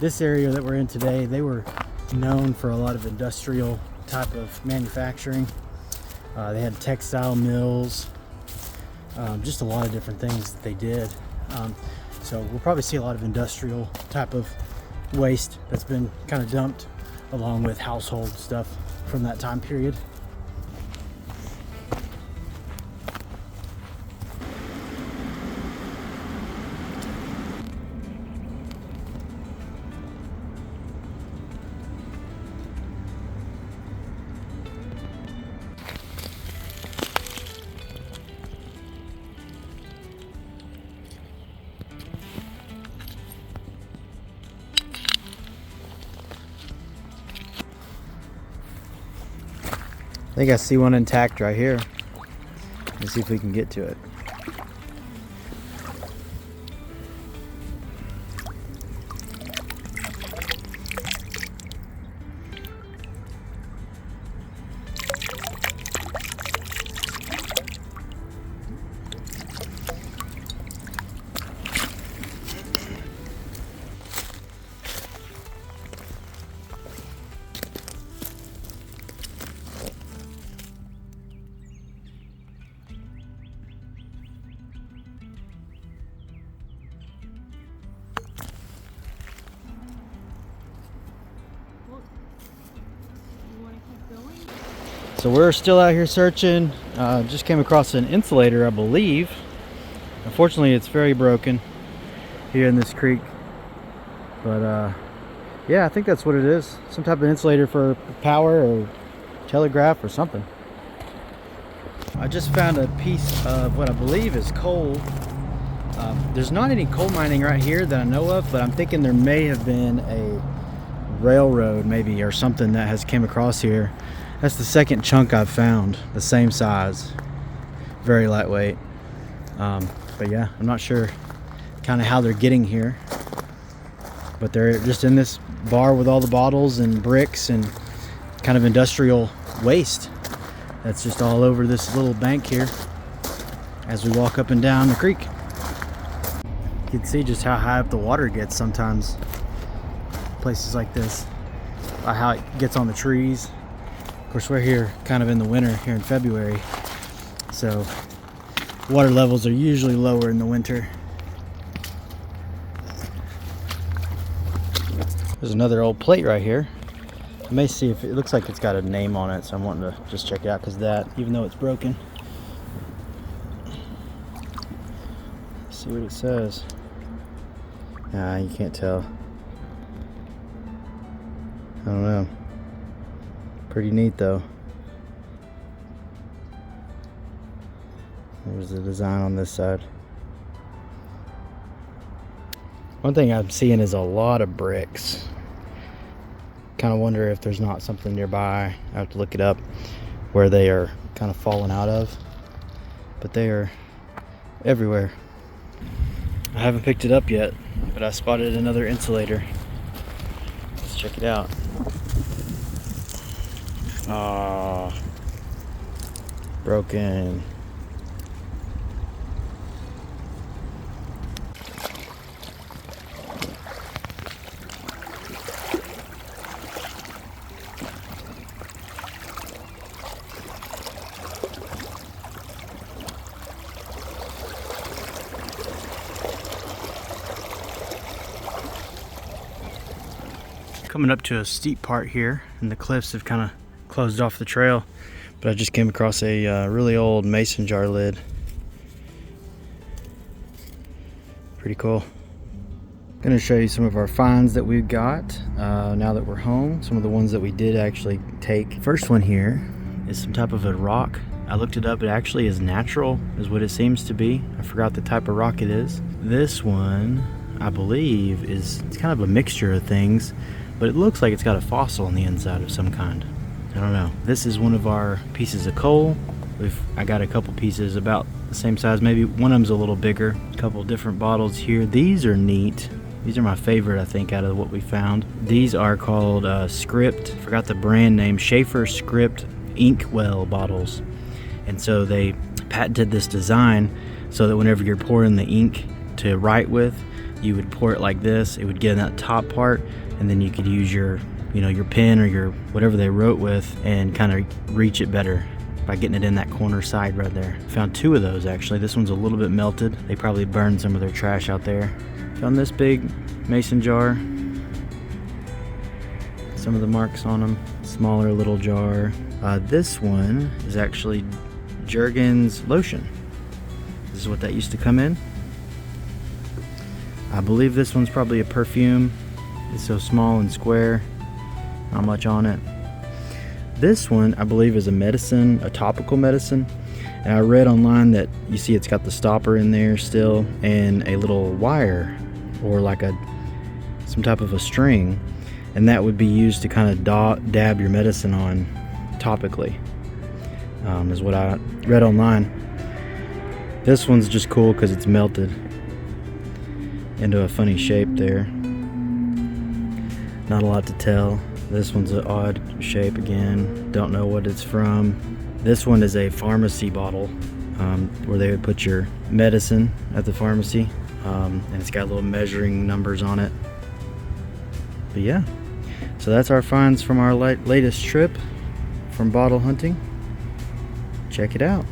this area that we're in today, they were known for a lot of industrial type of manufacturing. They had textile mills, just a lot of different things that they did. So we'll probably see a lot of industrial type of waste that's been kind of dumped along with household stuff from that time period. I think I see one intact right here. Let's see if we can get to it. So we're still out here searching. Just came across an insulator, I believe. Unfortunately, it's very broken here in this creek. But yeah, I think that's what it is. Some type of insulator for power or telegraph or something. I just found a piece of what I believe is coal. There's not any coal mining right here that I know of, but I'm thinking there may have been a railroad maybe or something that has came across here. That's the second chunk I've found, the same size, very lightweight. But yeah, I'm not sure kind of how they're getting here, but they're just in this bar with all the bottles and bricks and kind of industrial waste that's just all over this little bank here as we walk up and down the creek. You can see just how high up the water gets sometimes, places like this, by how it gets on the trees. Of course, we're here kind of in the winter here in February, so water levels are usually lower in the winter. There's another old plate right here. I may see if it looks like it's got a name on it, so I'm wanting to just check it out because that, even though it's broken. Let's see what it says. Nah, you can't tell. I don't know. Pretty neat though. There's the design on this side. One thing I'm seeing is a lot of bricks. Kind of wonder if there's not something nearby. I have to look it up where they are kind of falling out of, but they are everywhere. I haven't picked it up yet, but I spotted another insulator. Let's check it out. Ah, broken. Coming up to a steep part here, and the cliffs have kind of closed off the trail, but I just came across a really old mason jar lid. Pretty cool. Gonna show you some of our finds that we've got now that we're home. Some of the ones that we did actually take. First one here is some type of a rock. I looked it up. It actually is natural, is what it seems to be. I forgot the type of rock it is. This one, I believe, it's kind of a mixture of things, but it looks like it's got a fossil on the inside of some kind. I don't know. This is one of our pieces of coal. I got a couple pieces about the same size. Maybe one of them's a little bigger. A couple different bottles here. These are neat. These are my favorite, I think, out of what we found. These are called Script. Forgot the brand name. Schaefer Script Inkwell bottles. And so they patented this design so that whenever you're pouring the ink to write with, you would pour it like this, it would get in that top part, and then you could use your, your pen or your whatever they wrote with and kind of reach it better by getting it in that corner side right there. Found 2 of those actually. This one's a little bit melted. They probably burned some of their trash out there. Found this big mason jar. Some of the marks on them. Smaller little jar. This one is actually Jergens lotion. This is what that used to come in. I believe this one's probably a perfume. It's so small and square. Not much on it. This one, I believe, is a medicine, a topical medicine. And I read online that you see it's got the stopper in there still and a little wire or like some type of a string. And that would be used to kind of dab your medicine on topically, is what I read online. This one's just cool because it's melted into a funny shape there. Not a lot to tell. This one's an odd shape again. Don't know what it's from. This one is a pharmacy bottle where they would put your medicine at the pharmacy. And it's got little measuring numbers on it. But yeah, so that's our finds from our latest trip from bottle hunting. Check it out.